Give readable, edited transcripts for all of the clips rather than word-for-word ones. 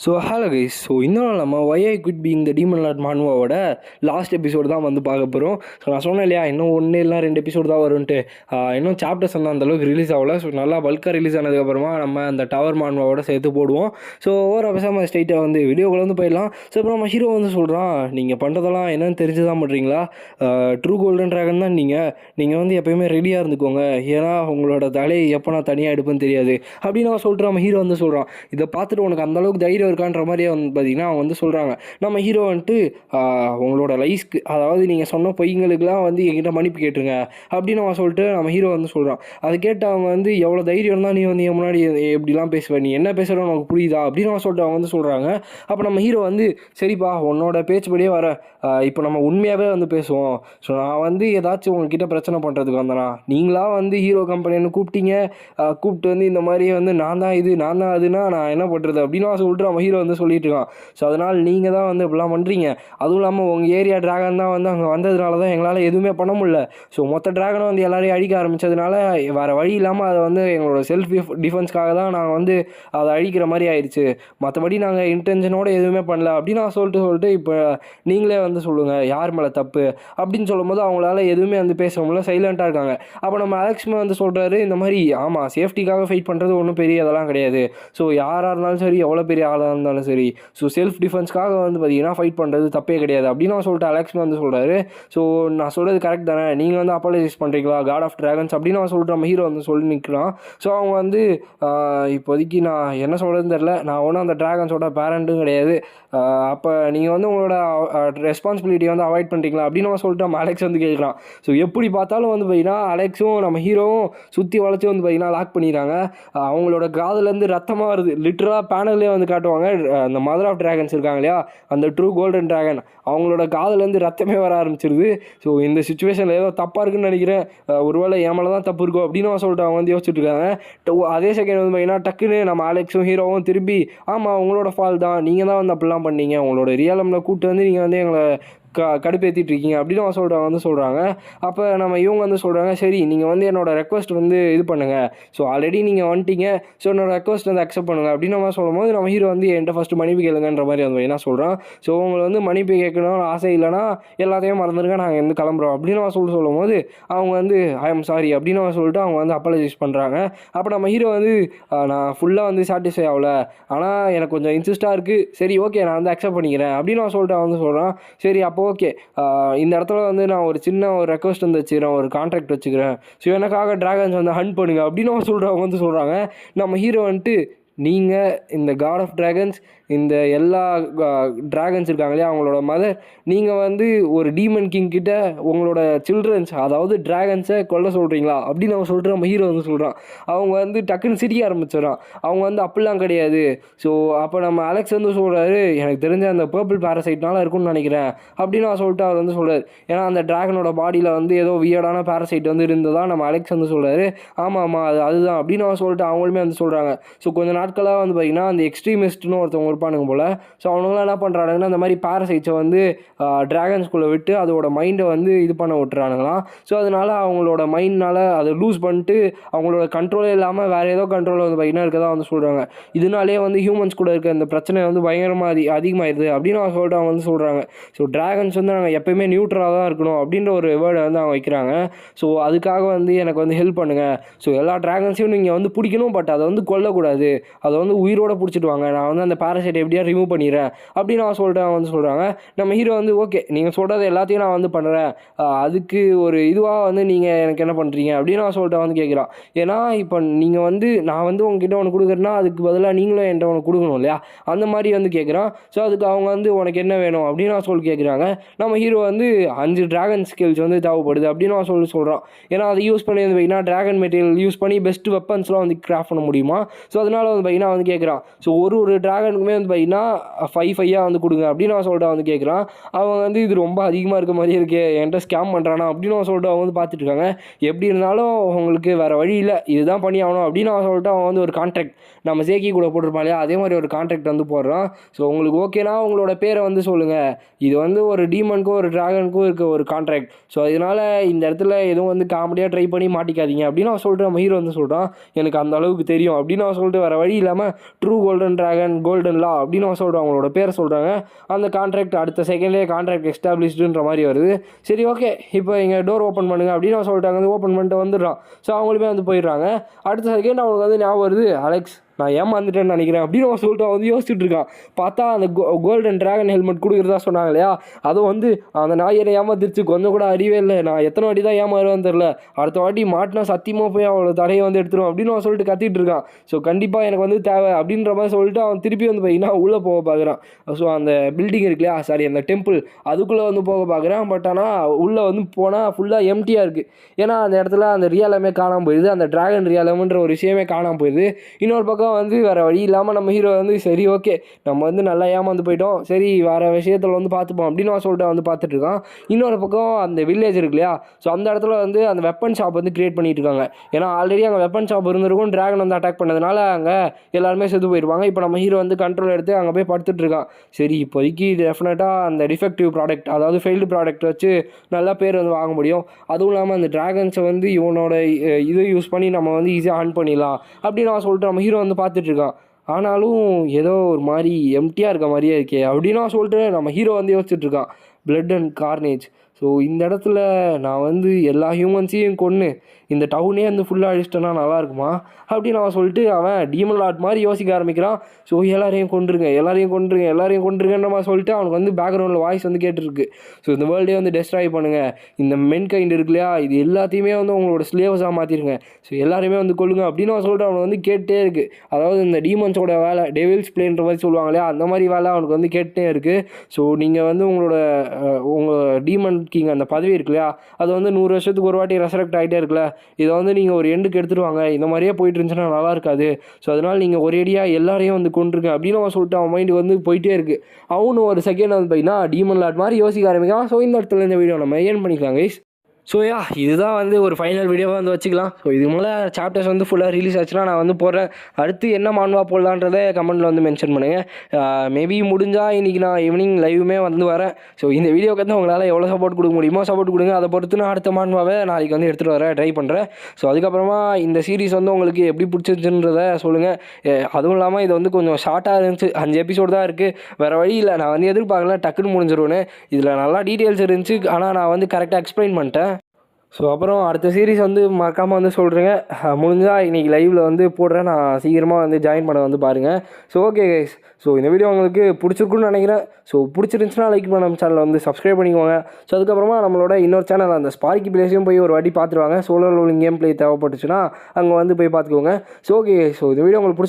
So hello guys. So இன்னும் நம்ம why I quit being the demon lord மான்வாவோட last episode தான் வந்து பார்க்க போகிறோம். ஸோ நான் சொன்னேன் இல்லையா, இன்னும் 1 இல்லைனா 2 எபிசோடு தான் வரும்ன்ட்டு. இன்னும் சாப்டர்ஸ் வந்து அந்தளவுக்கு ரிலீஸ் ஆகல. ஸோ நல்லா பல்காக ரிலீஸ் ஆனதுக்கப்புறமா நம்ம அந்த டவர் மான்வாவோட சேர்த்து போடுவோம். ஸோ ஓவர் பேசாமல் ஸ்ட்ரைட்டாக வந்து வீடியோக்குள்ள வந்து போயிடலாம். ஸோ அப்புறம் நம்ம ஹீரோ வந்து சொல்கிறான், நீங்கள் பண்ணுறதெல்லாம் என்னென்னு தெரிஞ்சு தான் பண்ணுறீங்களா? ட்ரூ கோல்டன் ட்ராகன் தான் நீங்கள் வந்து எப்போயுமே ரெடியாக இருந்துக்கோங்க, ஏன்னா உங்களோட தலையை எப்போ நான் தனியாக எடுப்பேன்னு தெரியாது அப்படின்னு அவன் சொல்லிட்டு நம்ம ஹீரோ வந்து சொல்கிறான். இதை பார்த்துட்டு உனக்கு அந்தளவுக்கு தைரியம் இருக்கான்ற மாதிரியே வந்து பார்த்தீங்கன்னா அவங்க வந்து சொல்கிறாங்க. நம்ம ஹீரோ வந்துட்டு உங்களோட லைஃப்க்கு, அதாவது நீங்கள் சொன்ன பொய்களுக்கெல்லாம் வந்து என்கிட்ட மன்னிப்பு கேட்டுருங்க அப்படின்னு அவன் சொல்லிட்டு நம்ம ஹீரோ வந்து சொல்கிறான். அதை கேட்டு அவங்க வந்து எவ்வளோ தைரியம் தான் நீ வந்து என் முன்னாடி எப்படிலாம் பேசுவேன், நீ என்ன பேசுகிறோன்னு உனக்கு புரியுதா அப்படின்னு அவன் சொல்லிட்டு அவங்க வந்து சொல்கிறாங்க. அப்போ நம்ம ஹீரோ வந்து சரிப்பா உன்னோட பேச்சுப்படியே வர, இப்போ நம்ம உண்மையாகவே வந்து பேசுவோம். ஸோ நான் வந்து ஏதாச்சும் உங்ககிட்ட பிரச்சனை பண்ணுறதுக்கு வந்தேனா, நீங்களா வந்து ஹீரோ கம்பெனின்னு கூப்பிட்டீங்க, கூப்பிட்டு வந்து இந்த மாதிரி வந்து நான் தான் இது நான் தான் அதுனா நான் என்ன பண்ணுறது அப்படின்னு சொல்லிட்டு நம்ம ஹீரோ வந்து சொல்லிட்டு இருக்கான். ஸோ அதனால் நீங்கள் தான் வந்து இப்படிலாம் பண்ணுறீங்க, அதுவும் இல்லாமல் உங்கள் ஏரியா ட்ராகன் தான் வந்து அங்கே வந்ததுனால தான் எங்களால் எதுவுமே பண்ண முடியல. ஸோ மொத்த ட்ராகனை வந்து எல்லாரையும் அழிக்க ஆரம்பித்ததுனால வேறு வழி இல்லாமல் அதை வந்து எங்களோட செல்ஃப் டிஃபென்ஸ்க்காக தான் நாங்கள் வந்து அதை அழிக்கிற மாதிரி ஆயிடுச்சு, மற்றபடி நாங்கள் இன்டென்ஷனோடு எதுவுமே பண்ணல அப்படின்னு நான் சொல்லிட்டு இப்போ நீங்களே வந்து சொல்லுங்கள் யார் மேலே தப்பு அப்படின்னு சொல்லும்போது அவங்களால எதுவுமே வந்து பேச முடியல, சைலண்ட்டாக இருக்காங்க. அப்போ நம்ம அலெக்ஸ்மே வந்து சொல்கிறாரு, இந்த மாதிரி ஆமாம் சேஃப்டிக்காக ஃபைட் பண்ணுறது ஒன்றும் பெரிய அதெல்லாம் கிடையாது. ஸோ யாராக இருந்தாலும் சரி, எவ்வளோ பெரிய ஆளாக இருந்தாலும் சரி, ஸோ செல்ஃப் டிஃபென்ஸ்க்காக வந்து பார்த்தீங்கன்னா ஃபைட் பண்ணுறது தப்பே கிடையாது அப்படின்னு அவன் சொல்லிட்டு அலெக்ஸ்மே வந்து சொல்கிறாரு. ஸோ நான் சொல்கிறது கரெக்ட் தானே, நீங்கள் வந்து அப்பாலஜைஸ் பண்ணுறீங்களா காட் ஆஃப் ட்ராகன்ஸ் அப்படின்னு அவன் சொல்லிட்டு நம்ம ஹீரோ வந்து சொல்லி நிற்கிறான். ஸோ அவங்க வந்து இப்போதைக்கு நான் என்ன சொல்கிறதுன்னு தெரில, நான் ஒன்றும் அந்த ட்ராகன்ஸோட பேரண்ட்டும் கிடையாது, அப்போ நீங்கள் வந்து உங்களோட ரெஸ்பான்சிபிலிட்டி வந்து அவாய்ட் பண்ணுறீங்களா அப்படின்னு அவன் சொல்லிட்டு நம்ம அலெக்ஸ் வந்து கேட்குறான். ஸோ எப்படி பார்த்தாலும் வந்து பார்த்தீங்கன்னா அலெக்ஸும் நம்ம ஹீரோவும் சுற்றி வளைச்சி வந்து பார்த்தீங்கன்னா லாக் பண்ணிடுறாங்க. அவங்களோட காதுலேருந்து ரத்தமாக வருது, லிட்டரலாக பேனல்லே வந்து காட்டுவாங்க. அந்த மதர் ஆஃப் ட்ராகன்ஸ் இருக்காங்க இல்லையா, அந்த ட்ரூ கோல்டன் ட்ராகன், அவங்களோட காதுலேருந்து ரத்தமே வர ஆரம்பிச்சிருது. ஸோ இந்த சுச்சுவேஷனில் ஏதோ தப்பாக இருக்குன்னு நினைக்கிறேன், ஒருவேளை என் மேலே தான் தப்பு இருக்கும் அப்படின்னு சொல்லிட்டு அவங்க வந்து யோசிச்சுட்டு இருக்காங்க. அதே செகண்ட் வந்து பார்த்தீங்கன்னா டக்குன்னு நம்ம அலெக்ஸும் ஹீரோவும் திரும்பி ஆமாம் உங்களோட ஃபால் தான், நீங்கள் தான் வந்து அப்படிலாம் பண்ணீங்க, உங்களோட ரியலமில் கூப்பிட்டு வந்து நீங்கள் வந்து எங்களை கடுப்பேற்றிட்டு இருக்கீங்க அப்படின்னு அவன் வந்து சொல்கிறாங்க. அப்போ நம்ம இவங்க வந்து சொல்கிறாங்க, சரி நீங்கள் வந்து என்னோடய ரெக்வஸ்ட் வந்து இது பண்ணுங்கள், ஸோ ஆல்ரெடி நீங்கள் வந்துட்டீங்க, ஸோ என்னோடய ரெக்வஸ்ட் வந்து அக்செப்ட் பண்ணுங்கள் அப்படின்னு நம்ம சொல்லும் போது நம்ம ஹீரோ வந்து என்கிட்ட ஃபஸ்ட்டு மன்னிப்பு கேளுங்கன்ற மாதிரி வந்து என்ன சொல்கிறான். ஸோ உங்களை வந்து மன்னிப்பு கேட்கணும்னு ஆசை இல்லைனா எல்லாத்தையும் மறந்துருங்க, நாங்கள் வந்து கிளம்புறோம் அப்படின்னு அவன் சொல்லும் போது அவங்க வந்து ஐ எம் சாரி அப்படின்னு அவன் சொல்லிட்டு அவங்க வந்து அப்பாலஜைஸ் பண்ணுறாங்க. அப்போ நம்ம ஹீரோ வந்து நான் ஃபுல்லாக வந்து சாட்டிஸ்ஃபை ஆகல, ஆனால் எனக்கு கொஞ்சம் இன்ட்ரெஸ்ட்டாக இருக்குது, சரி ஓகே நான் வந்து அக்செப்ட் பண்ணிக்கிறேன் அப்படின்னு அவன் சொல்லிட்டு அவன் வந்து சொல்கிறான். சரி அப்போ ஓகே, இந்த இடத்துல வந்து நான் ஒரு சின்ன ஒரு ரெக்வஸ்ட் வந்து வச்சுக்கிறேன், ஒரு கான்ட்ராக்ட் வச்சுக்கிறேன், ஸோ எனக்காக ட்ராகன்ஸ் வந்து ஹண்ட் பண்ணுங்க அப்படின்னு அவன் சொல்கிறவங்க வந்து சொல்கிறாங்க. நம்ம ஹீரோ வந்துட்டு நீங்கள் இந்த காட் ஆஃப் ட்ராகன்ஸ், இந்த எல்லா ட்ராகன்ஸ் இருக்காங்க இல்லையா அவங்களோட மதர், நீங்கள் வந்து ஒரு டீமன் கிங் கிட்ட உங்களோட சில்ட்ரன்ஸ் அதாவது ட்ராகன்ஸை கொல்ல சொல்கிறீங்களா அப்படின்னு அவன் சொல்லிட்டு நம்ம ஹீரோ வந்து சொல்கிறான். அவங்க வந்து டக்குன்னு சிரிக்க ஆரம்பிச்சிடறான். அவங்க வந்து அப்படிலாம் கிடையாது. ஸோ அப்போ நம்ம அலெக்ஸ் வந்து சொல்கிறாரு, எனக்கு தெரிஞ்ச அந்த பர்பிள் பேரசைட்னால இருக்கும்னு நினைக்கிறேன் அப்படின்னு அவன் சொல்லிட்டு அவர் வந்து சொல்கிறார். ஏன்னா அந்த ட்ராகனோட பாடியில் வந்து ஏதோ வியர்டான பேரசைட் வந்து இருந்ததா நம்ம அலெக்ஸ் வந்து சொல்கிறாரு. ஆமாம் அதுதான் அப்படின்னு அவன் சொல்லிட்டு அவங்களுமே வந்து சொல்கிறாங்க. ஸோ கொஞ்சம் நாட்களாக வந்து பார்த்திங்கன்னா அந்த எக்ஸ்ட்ரீமிஸ்ட்னு ஒருத்தவங்க இருப்பானுங்க போல். ஸோ அவனுங்களாம் என்ன பண்ணுறானுங்கன்னா அந்த மாதிரி பேரசைட்ஸை வந்து ட்ராகன்ஸ்குள்ளே விட்டு அதோட மைண்டை வந்து இது பண்ண விட்டுறானுங்களாம். ஸோ அதனால் அவங்களோட மைண்ட்னால் அதை லூஸ் பண்ணிட்டு அவங்களோட கண்ட்ரோலே இல்லாமல் வேறு ஏதோ கண்ட்ரோலில் வந்து பார்த்திங்கன்னா இருக்கதான் வந்து சொல்கிறாங்க. இதனாலே வந்து ஹியூமன்ஸ் கூட இருக்க இந்த பிரச்சனை வந்து பயங்கரமாக அதிகமாகிடுது அப்படின்னு அவங்க சொல்லிட்டு அவங்க வந்து சொல்கிறாங்க. ஸோ ட்ராகன்ஸ் வந்து நாங்கள் எப்போயுமே நியூட்ரலாக தான் இருக்கணும் அப்படின்ற ஒரு வேர்டை வந்து அவங்க வைக்கிறாங்க. ஸோ அதுக்காக வந்து எனக்கு வந்து ஹெல்ப் பண்ணுங்கள், ஸோ எல்லா ட்ராகன்ஸையும் நீங்கள் வந்து பிடிக்கணும், பட் அதை வந்து கொல்லக்கூடாது, அதை வந்து உயிரோடு பிடிச்சிட்டு வாங்க, நான் வந்து அந்த பேரசைட்டை எப்படியா ரிமூவ் பண்ணிடுறேன் அப்படின்னு நான் சொல்லிட்டு அவன் வந்து சொல்கிறாங்க. நம்ம ஹீரோ வந்து ஓகே நீங்கள் சொல்கிறது எல்லாத்தையும் நான் வந்து பண்ணுறேன், அதுக்கு ஒரு இதுவாக வந்து நீங்கள் எனக்கு என்ன பண்ணுறீங்க அப்படின்னு நான் சொல்லிட்டு வந்து கேட்குறான். ஏன்னா இப்போ நீங்கள் வந்து நான் வந்து உங்ககிட்ட ஒன்று கொடுக்குறேன்னா அதுக்கு பதிலாக நீங்களும் என்கிட்ட ஒன்று கொடுக்கணும் இல்லையா, அந்த மாதிரி வந்து கேட்குறான். ஸோ அதுக்கு அவங்க வந்து உனக்கு என்ன வேணும் அப்படின்னு நான் சொல்லி கேட்குறாங்க. நம்ம ஹீரோ வந்து 5 ட்ராகன் ஸ்கில்ஸ் வந்து தேவைப்படுது அப்படின்னு நான் சொல்கிறான். ஏன்னா அதை யூஸ் பண்ணி வந்து பார்த்தீங்கன்னா ட்ராகன் மெட்டீரியல் யூஸ் பண்ணி பெஸ்ட் வெப்பன்ஸ்லாம் வந்து கிராஃப்ட் பண்ண முடியுமா. ஸோ அதனால் வந்து பார்த்தீங்கன்னா வந்து கேட்குறான். ஸோ ஒரு ட்ராகனுக்குமே வந்து பார்த்தீங்கன்னா 5 வந்து கொடுங்க அப்படின்னு நான் சொல்லிட்டு வந்து கேட்குறான். அவங்க வந்து இது ரொம்ப அதிகமாக இருக்க மாதிரியே இருக்கே, என்கிட்ட ஸ்கேம் பண்ணுறானா அப்படின்னு அவன் சொல்லிட்டு அவங்க வந்து பார்த்துட்டு இருக்காங்க. எப்படி இருந்தாலும் அவங்களுக்கு வேறு வழி இல்லை, இதுதான் பண்ணி ஆகணும் அப்படின்னு அவன் சொல்லிட்டு அவன் வந்து ஒரு கான்ட்ராக்ட் நம்ம சேக்கி கூட போட்டிருப்பான் இல்லையா, அதே மாதிரி ஒரு கான்ட்ராக்ட் வந்து போடுறான். ஸோ உங்களுக்கு ஓகேனா உங்களோட பேரை வந்து சொல்லுங்கள், இது வந்து ஒரு டீமனுக்கும் ஒரு ட்ராகனுக்கும் இருக்க ஒரு கான்ட்ராக்ட், ஸோ அதனால் இந்த இடத்துல எதுவும் வந்து காமெடியாக ட்ரை பண்ணி மாட்டிக்காதீங்க அப்படின்னு அவன் சொல்லிட்டு நம்ம ஹீரோ வந்து சொல்கிறான். எனக்கு அந்த அளவுக்கு தெரியும் அப்படின்னு அவன் சொல்லிட்டு வேறு வழி வழி இல்லாமல் ட்ரூ கோல்டன் ட்ராகன் கோல்டன் லா அப்படின்னு சொல்கிறாங்க, அவங்களோட பேரை சொல்கிறாங்க. அந்த கான்ட்ராக்ட் அடுத்த செகண்ட்லேயே கான்ட்ராக்ட் எஸ்டாப்ளிஷ்டுன்ற மாதிரி வருது. சரி ஓகே, இப்போ இங்கே டோர் ஓப்பன் பண்ணுங்க அப்படின்னு சொல்லிட்டாங்க. வந்து ஓப்பன் பண்ணிட்டு வந்துடுறான். ஸோ அவங்களுமே வந்து போயிடுறாங்க. அடுத்த செகண்ட் அவங்களுக்கு வந்து ஞாபகம் வருது, அலெக்ஸ் நான் ஏமாந்துட்டேன்னு நினைக்கிறேன் அப்படின்னு அவன் சொல்லிட்டு அவன் வந்து யோசிச்சுட்டு இருக்கான். பார்த்தா அந்த கோல்டன் ட்ராகன் ஹெல்மெட் கொடுக்குறதா சொன்னாங்க இல்லையா, அதுவும் வந்து அந்த நாயரை ஏமாத்திருச்சு. கொஞ்சம் கூட அறிவே இல்லை. நான் எத்தனை வாட்டி தான் ஏமாறுவேன்னு தெரில, அடுத்த வாட்டி மாட்டினா சத்தியமாக போய் அவளோட தலையை வந்து எடுத்துரும் அப்படின்னு அவன் சொல்லிட்டு கத்திட்டு இருக்கான். ஸோ கண்டிப்பாக எனக்கு வந்து தேவை அப்படின்ற மாதிரி சொல்லிட்டு அவன் திருப்பி வந்து பார்த்தீங்கன்னா உள்ளே போக பார்க்குறான். ஸோ அந்த பில்டிங் இருக்கு இல்லையா, சாரி அந்த டெம்பிள், அதுக்குள்ளே வந்து போக பார்க்குறான். பட் ஆனால் உள்ளே வந்து போனால் ஃபுல்லாக எம்டியாக இருக்குது. ஏன்னா அந்த இடத்துல அந்த ரியாலமே காணாமல் போயிடுது, அந்த ட்ராகன் ரியாலம்ன்ற ஒரு விஷயமே காணாமல் போயிடுது. இன்னொரு பக்கம் வந்து வேறு வழி இல்லாமல் நம்ம ஹீரோ வந்து சரி ஓகே நம்ம வந்து நல்லா ஏமாந்து போயிட்டோம், சரி வேறு விஷயத்தில் வந்து பார்த்துப்போம் அப்படின்னு நான் சொல்லிட்டு வந்து பார்த்துட்டு இருக்கான். இன்னொரு பக்கம் அந்த வில்லேஜ் இருக்கு இல்லையா, ஸோ அந்த இடத்துல வந்து அந்த வெப்பன் ஷாப் வந்து கிரியேட் பண்ணிட்டு இருக்காங்க. ஏன்னா ஆல்ரெடி அங்கே வெப்பன் ஷாப் இருந்திருக்கும், ட்ராகன் வந்து அட்டாக் பண்ணதுனால அங்கே எல்லாருமே செத்து போயிருப்பாங்க. இப்போ நம்ம ஹீரோ வந்து கண்ட்ரோல் எடுத்து அங்கே போய் படுத்துட்டு இருக்கான். சரி இப்போதைக்கு டெஃபினட்டாக அந்த டிஃபெக்டிவ் ப்ராடக்ட், அதாவது ஃபெயில்டு ப்ராடக்ட் வச்சு நல்லா பேர் வந்து வாங்க முடியும். அதுவும் இல்லாமல் அந்த ட்ராகன்ஸை வந்து இவனோட இதை யூஸ் பண்ணி நம்ம வந்து ஈஸியாக ஆன் பண்ணிடலாம் அப்படின்னு நான் சொல்லிட்டு நம்ம ஹீரோ வந்து பார்த்துட்ருக்கான். ஆனாலும் ஏதோ ஒரு மாதிரி எம்டியாக இருக்க மாதிரியே இருக்கே அப்படின்னு சொல்லிட்டு நம்ம ஹீரோ வந்து யோசிச்சுட்ருக்கான். Blood and carnage. ஸோ இந்த இடத்துல நான் வந்து எல்லா ஹியூமன்ஸையும் கொன்று இந்த டவுனே வந்து ஃபுல்லாக அழிச்சிட்டேன்னா நல்லா இருக்குமா அப்படின்னு அவன் சொல்லிட்டு அவன் டீமன் லார்ட் மாதிரி யோசிக்க ஆரம்பிக்கிறான். ஸோ எல்லாரையும் கொண்டுருங்கன்ற மாதிரி சொல்லிட்டு அவனுக்கு வந்து பேக்ரவுண்டில் வாய்ஸ் வந்து கேட்டுருக்கு. ஸோ இந்த வேர்ல்டே வந்து டெஸ்ட்ராய் பண்ணுங்கள், இந்த மென் கைண்ட் இருக்கு இல்லையா, இது எல்லாத்தையுமே வந்து உங்களோட ஸ்லேவஸாக மாற்றிருங்க, ஸோ எல்லாருமே வந்து கொள்ளுங்க அப்படின்னு அவன் சொல்லிட்டு அவனுக்கு வந்து கேட்டே இருக்குது. அதாவது இந்த டீமன்ஸோட வேலை, டெவில்ஸ் பிளேன்ற மாதிரி சொல்லுவாங்க இல்லையா, அந்த மாதிரி வேலை அவனுக்கு வந்து கேட்டே இருக்குது. ஸோ நீங்கள் வந்து உங்கள் டீமன் கிங் அந்த பதவி இருக்கு இல்லையா, அது வந்து 100 வருஷத்துக்கு ஒரு வாட்டி ரெசரக்ட் ஆகிட்டே இருக்குல்ல, இதை வந்து நீங்கள் ஒரு எண்டுக்கு எடுத்துகிட்டு வாங்க, இந்த மாதிரியே போயிட்டு இருந்துச்சுன்னா நல்லா இருக்காது. ஸோ அதனால் நீங்கள் ஒரேடியாக எல்லாரையும் வந்து கொண்டிருங்க அப்படின்னு அவன் சொல்லிட்டு அவன் மைண்டு வந்து போயிட்டே இருக்குது. அவனும் ஒரு செகண்ட் வந்து பார்த்தீங்கன்னா டீமன் லார்ட் மாதிரி யோசிக்க ஆரம்பிக்கான். ஸோ இந்த இடத்துல இந்த வீடியோ நம்ம ஏன் பண்ணிக்கலாம் கைஸ். ஸோ இதுதான் வந்து ஒரு ஃபைனல் வீடியோவாக வந்து வச்சுக்கலாம். ஸோ இதுக்கு மேலே சாப்டர்ஸ் வந்து ஃபுல்லாக ரிலீஸ் ஆச்சுன்னா நான் வந்து போடுறேன். அடுத்து என்ன மான்வா போடலான்றதை கமெண்ட்டில் வந்து மென்ஷன் பண்ணுங்கள். மேபி முடிஞ்சால் இன்றைக்கி நான் ஈவினிங் லைவுமே வந்து வரேன். ஸோ இந்த வீடியோக்கு வந்து உங்களால் எவ்வளோ சப்போர்ட் கொடுக்க முடியுமோ சப்போர்ட் கொடுங்க. அதை பொறுத்து நான் அடுத்த மான்வாவை நாளைக்கு வந்து எடுத்துகிட்டு வர ட்ரை பண்ணுறேன். ஸோ அதுக்கப்புறமா இந்த சீரிஸ் வந்து உங்களுக்கு எப்படி பிடிச்சிருச்சுன்றதை சொல்லுங்கள். அதுவும் இல்லாமல் இது வந்து கொஞ்சம் ஷார்ட்டாக இருந்துச்சு, 5 எபிசோடு தான் இருக்குது. வேறு வழி இல்லை, நான் வந்து எதிர்பார்க்கல டக்குன்னு முடிஞ்சிருவேன்னு. இதில் நல்லா டீட்டெயில்ஸ் இருந்துச்சு, ஆனால் நான் வந்து கரெக்டாக எக்ஸ்பிளைன் பண்ணிட்டேன். ஸோ அப்புறம் அடுத்த சீரிஸ் வந்து மறக்காமல் வந்து சொல்கிறேங்க. முடிஞ்சால் இன்றைக்கி லைவில் வந்து போடுறேன், நான் சீக்கிரமாக வந்து ஜாயின் பண்ண வந்து பாருங்கள். ஸோ ஓகே கைஸ், ஸோ இந்த வீடியோ உங்களுக்கு பிடிச்சிருக்குன்னு நினைக்கிறேன். ஸோ பிடிச்சிருந்துச்சுன்னா லைக் பண்ண நம்ம சேனலை வந்து சப்ஸ்கிரைப் பண்ணிக்கோங்க. ஸோ அதுக்கப்புறமா நம்மளோட இன்னொரு சேனல் அந்த ஸ்பார்க்கி பிளேஸையும் போய் ஒரு வாட்டி பார்த்துருவாங்க. சோலோ ரோலிங் கேம் பிளே தேவைப்பட்டுச்சுன்னா அங்கே வந்து போய் பார்த்துக்கோங்க. ஸோ ஓகே, ஸோ இந்த வீடியோ உங்களுக்கு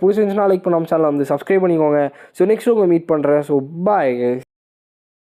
பிடிச்சிருந்துச்சுன்னா லைக் பண்ண நம்ம சேனலை வந்து சப்ஸ்கிரைப் பண்ணிக்கோங்க. ஸோ நெக்ஸ்ட் உங்களை மீட் பண்ணுறேன். So bye guys.